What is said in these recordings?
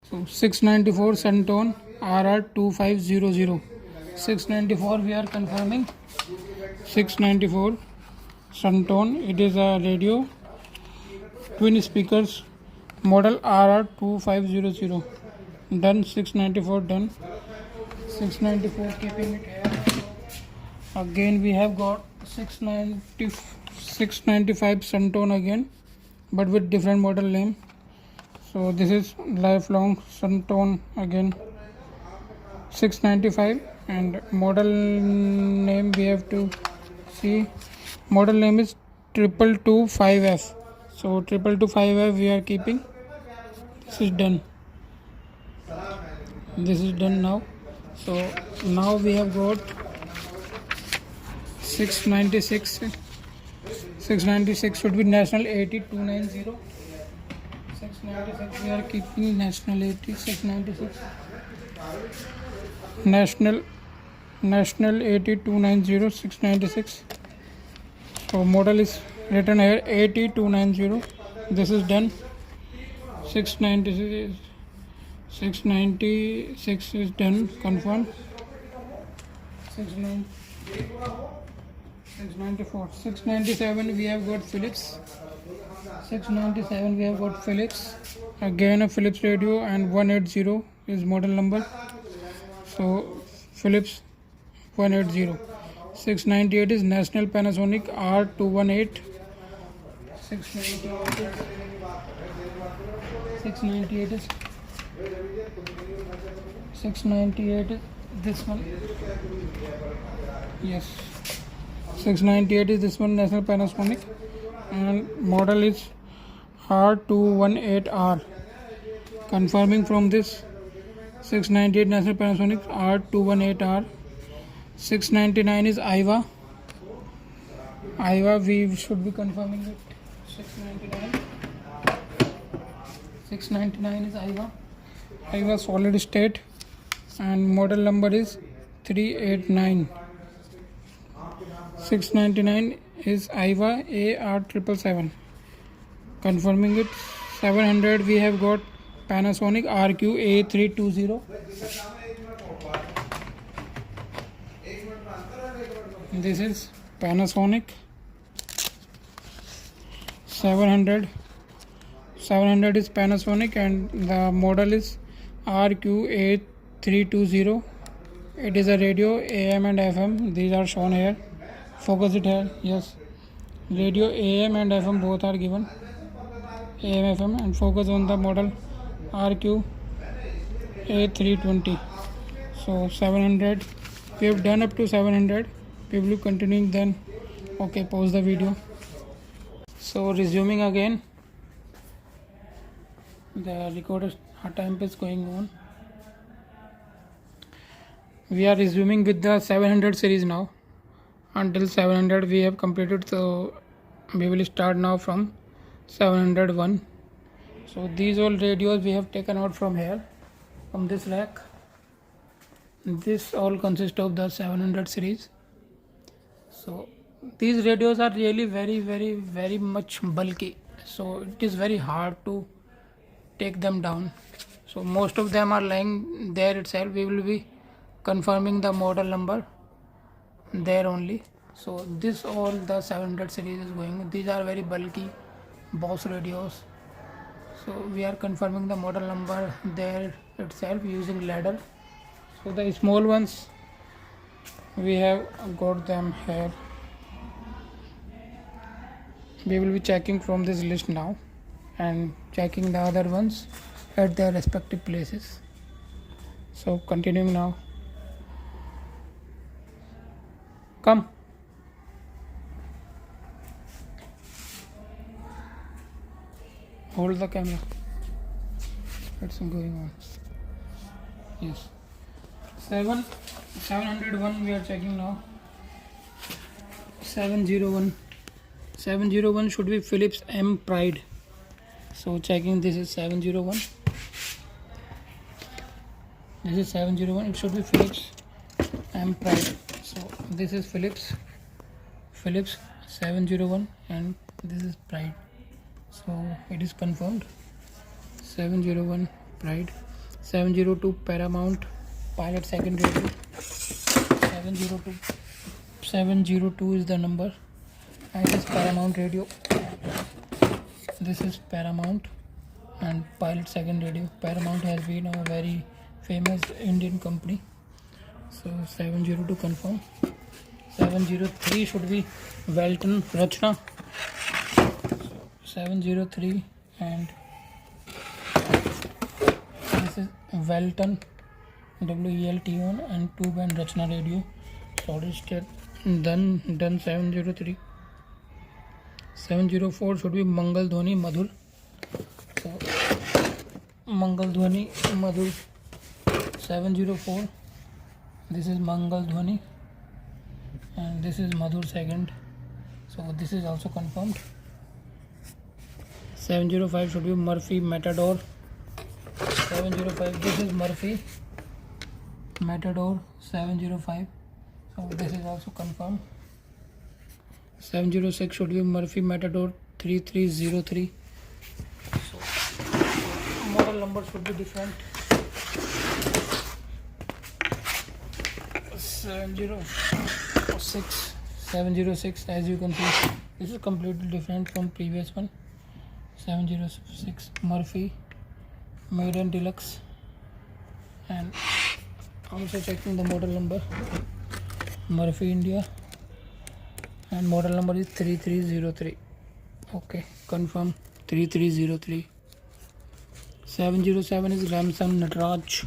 So 694 Suntone RR2500. 694 we are confirming. 694 Suntone. It is a radio, twin speakers, model RR2500. Done. 694 done. 694 keeping it here. Again we have got 695 Suntone again, but with different model name. So this is lifelong Suntone again, 695, and model name we have to see. Model name is 2225F. So 2225F we are keeping. This is done. This is done now. So now we have got 696. 696 should be national 80290. 696 we are keeping national 8696. National 80290. 696. So model is written here 80290. This is done. 696 is done, confirmed. 694. 697 we have got Philips. 697 we have got Philips. Again a Philips radio, and 180 is model number. So Philips 180. 698 is National Panasonic R218. 698 is 698 is this one. Yes, 698 is this one, National Panasonic, and model is R218R. Confirming from this 698 National Panasonic R218R. 699 is Aiwa. We should be confirming it. 699. 699 is Aiwa solid state, and model number is 389. 699 is Aiwa AR777. Confirming it. 700 we have got Panasonic RQ A320. This is Panasonic 700. 700 is Panasonic, and the model is RQ8320. It is a radio, AM and FM. These are shown here. Focus it here. Yes, radio AM and FM both are given. AM FM, and focus on the model RQ A320. So 700 we have done up to 700. We will be continuing then. Okay, pause the video. So resuming again. The recorder time is going on. We are resuming with the 700 series now. Until 700 we have completed, so we will start now from 701. So these all radios we have taken out from here, from this rack. This all consists of the 700 series. So these radios are really very much bulky, so it is very hard to take them down. So most of them are lying there itself. We will be confirming the model number there only. So this all the 700 series is going. These are very bulky Boss radios. So we are confirming the model number there itself using ladder. So the small ones we have got them here. We will be checking from this list now and checking the other ones at their respective places. So continuing now. Come. Hold the camera. What's going on? Yes. 701 we are checking now. 701. 701 should be Philips M Pride. So checking, this is 701. This is 701. It should be Philips M Pride. So this is Philips 701, and this is Pride. So it is confirmed. 701 Pride. 702 Paramount Pilot second radio. 702 is the number, and this Paramount radio. This is Paramount and Pilot second radio. Paramount has been a very famous Indian company. So 702 confirm. 703 should be Welton Rachna. 703, and this is Welton WELTON and 2-band Rachna radio. Solid state. Done 703. 704 should be Mangal Dhwani Madhur. So Mangal Dhwani Madhur. 704. This is Mangal Dhwani and this is Madhur second. So this is also confirmed. 705 should be Murphy Matador. 705. This is Murphy Matador 705. So this is also confirmed. 706 should be Murphy Matador 3303. So model number should be different. 706, as you can see, this is completely different from previous one. 706 Murphy Maiden Deluxe, and also checking the model number, Murphy India, and model number is 3303. Okay, confirm 3303. 707 is Ramson Nataraj.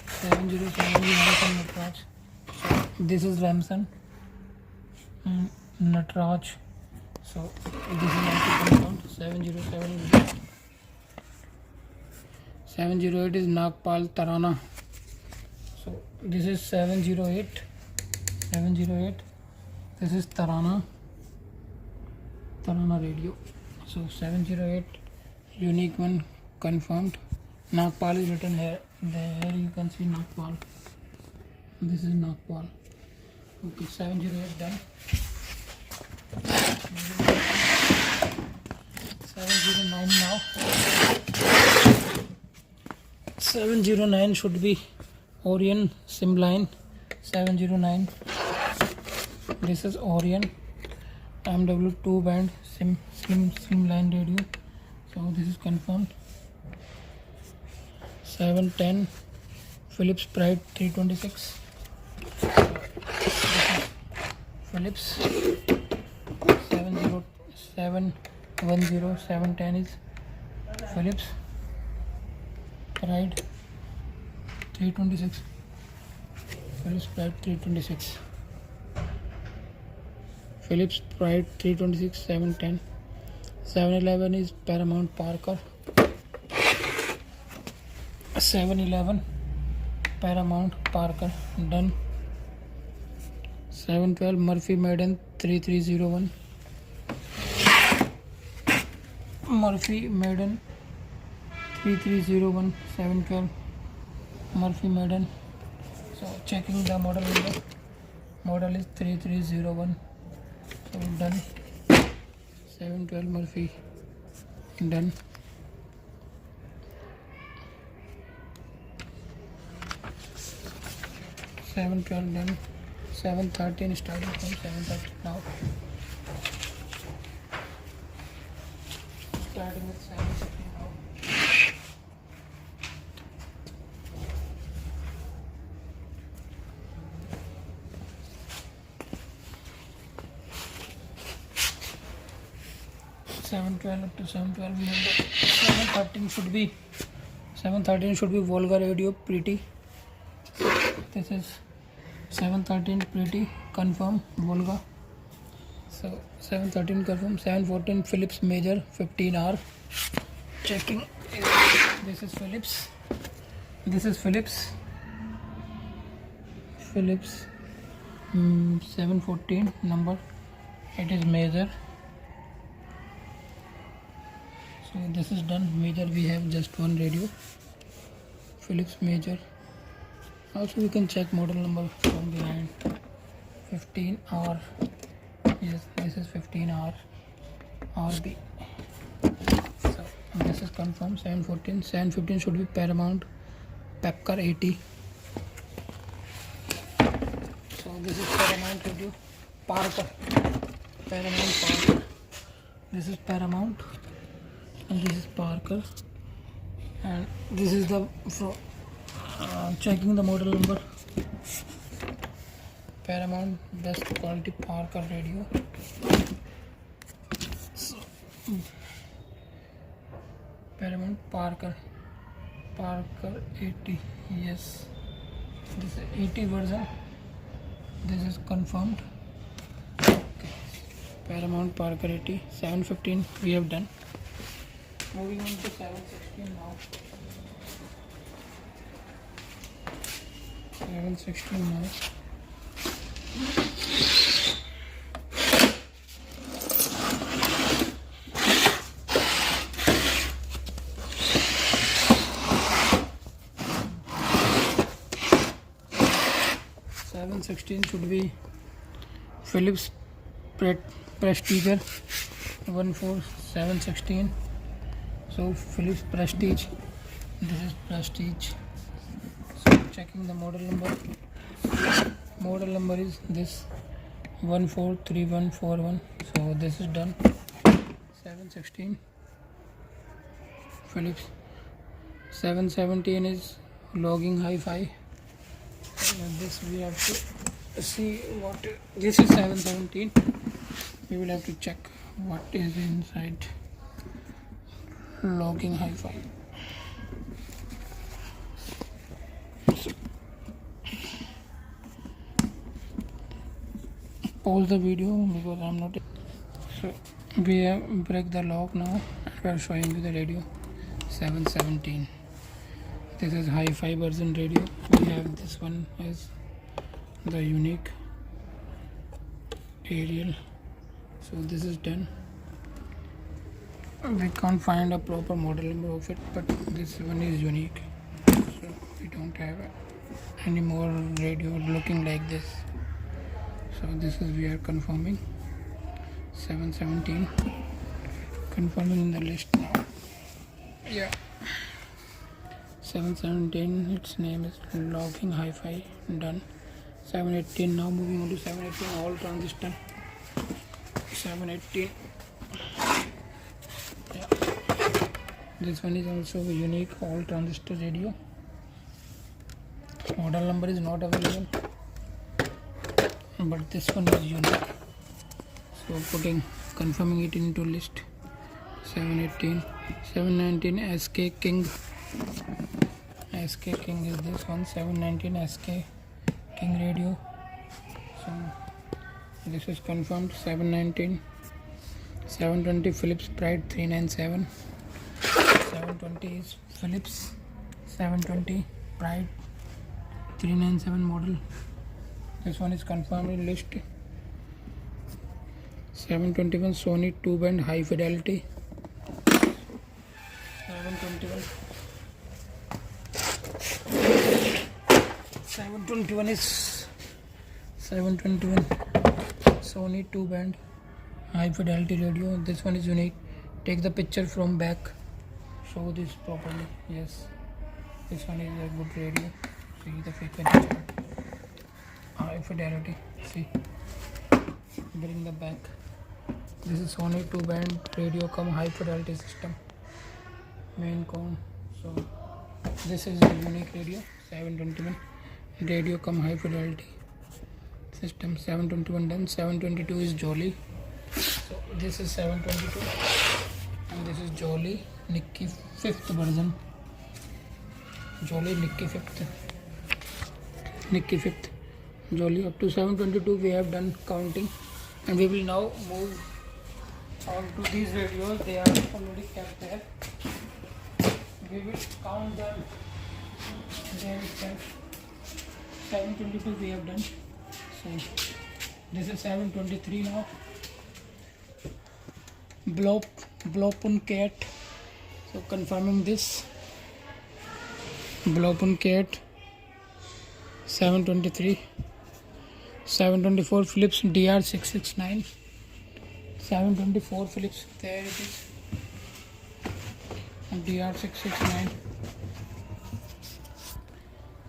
707 is Ramson Nataraj. So this is Ramson Nataraj. So this is also confirmed. 707 is this. 708 is Nagpal Tarana. So this is 708. 708. This is Tarana radio. So 708 unique one confirmed. Nagpal is written here. There you can see Nagpal. This is Nagpal. Okay, 708 done. 709 now. 709 should be Orion Simline. 709. This is Orion MW 2-band Slimline radio. So this is confirmed. 710 Philips Pride 326. Philips 710 is Philips Pride 326. Philips Pride 326. Philips Pride 326 710. 711 is Paramount Parker. 711 Paramount Parker done. 712 Murphy Maiden 3301. Murphy Maiden 3301. 712 Murphy Maiden. So checking the model number. Model is 3301. So done. 712 Murphy done. 712 done. 713 starting from 713 now. Starting with 713 now. Up to 712 we have. 713 should be Volga radio Pretty. This is 713 Pretty confirm Volga. So 713 confirm. 714 Philips Major 15R. Checking. This is Philips. This is Philips. Philips 714 number. It is Major. So this is done. Major we have just one radio. Philips Major. Also we can check model number from behind. 15R. Yes, this is 15R RB. So this is confirmed. 714. 715 should be Paramount Pepker 80. So this is Paramount radio. Parker. Paramount Parker. This is Paramount and this is Parker, and this is the checking the model number. Paramount best quality Parker radio. So, Paramount Parker 80. Yes, this is 80 version. This is confirmed. Okay. Paramount Parker 80. 715 we have done. Moving on to 716 now. 716 now. Should be Philips Prestige 14716. So Philips Prestige. This is Prestige. So checking the model number. Model number is this 143141. So this is done. 716 Philips. 717 is logging hi-fi. This we have to see what this is. 717 we will have to check what is inside logging hi-fi. Pause the video because I'm not. So we have break the lock now. We are showing you the radio. 717. This is hi-fi version radio. We have this one as the unique aerial. So this is done. We can't find a proper model number of it, but this one is unique. So we don't have any more radio looking like this. So this is we are confirming. 717 confirming in the list now. Yeah. 717, its name is logging hi-fi, done. 718 now, moving on to 718 all transistor. 718. Yeah. This one is also a unique all transistor radio. Model number is not available, but this one is unique. So confirming it into list. 718. 719 SK King. SK King is this one. 719 SK King radio. So this is confirmed. 719. 720 Philips Pride 397. 720 is Philips 720 Pride 397 model. This one is confirmed in list. 721 Sony 2-band high fidelity. 721. 721 is 721 Sony 2-band high fidelity radio. This one is unique. Take the picture from back. Show this properly. Yes, this one is a good radio. See the frequency chart. High fidelity. See. Bring the back. This is Sony 2-band radio come high fidelity system. Main com. So this is a unique radio. 721 radio come high fidelity system. 721 done. 722 is Jolly. So this is 722 and this is Jolly Nikki 5th version. Jolly Nikki 5th. Nikki 5th. Jolly up to 722 we have done counting, and we will now move on to these radios. They are already kept there. We will count them. There itself. 722 we have done. So this is 723 now. Blopun Cat. So confirming this. Blopun Cat 723. 724 Philips DR669. 724 Philips. There it is. DR669.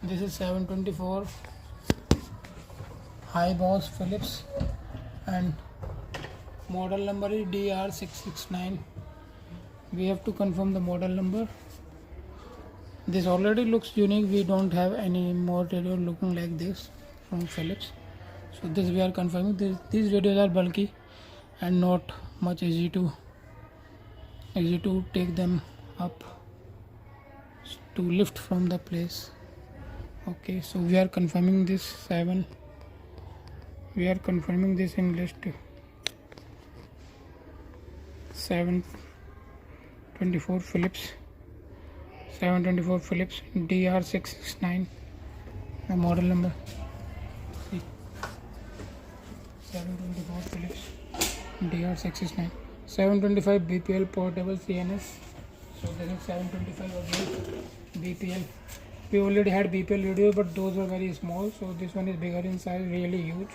This is 724 high boss Philips, and model number is DR669. We have to confirm the model number. This already looks unique. We don't have any more radio looking like this from Philips. So this we are confirming. These radios are bulky and not much easy to take them up, to lift from the place. Okay, so we are confirming this 7. We are confirming this in list 724 Philips. 724 Philips DR669. The model number. See. 724 Philips DR669. 725 BPL portable CNS. So this is 725 again BPL. We already had BPL radios, but those were very small. So this one is bigger in size, really huge.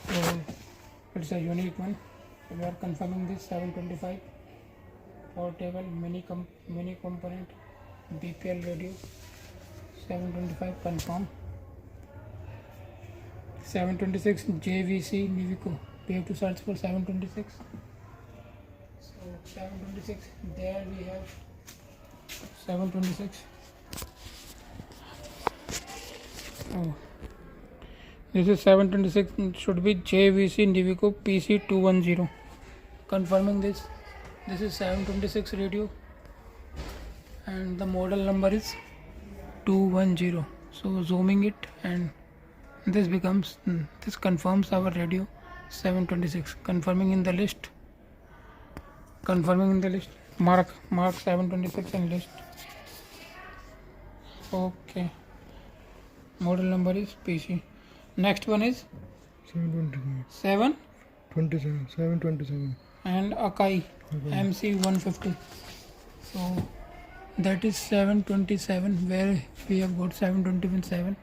So it's a unique one. So we are confirming this 725 portable mini component BPL radio. 725 confirm. 726 JVC Nivico. We have to search for 726. So 726, there we have 726. Oh, this is 726. Should be JVC Nivico PC210. Confirming this. This is 726 radio, and the model number is 210. So zooming it, and this confirms our radio 726. Confirming in the list. Mark 726 in list. Okay. Model number is PC. Next one is 727 and Akai MC150. So that is 727, where we have got 727.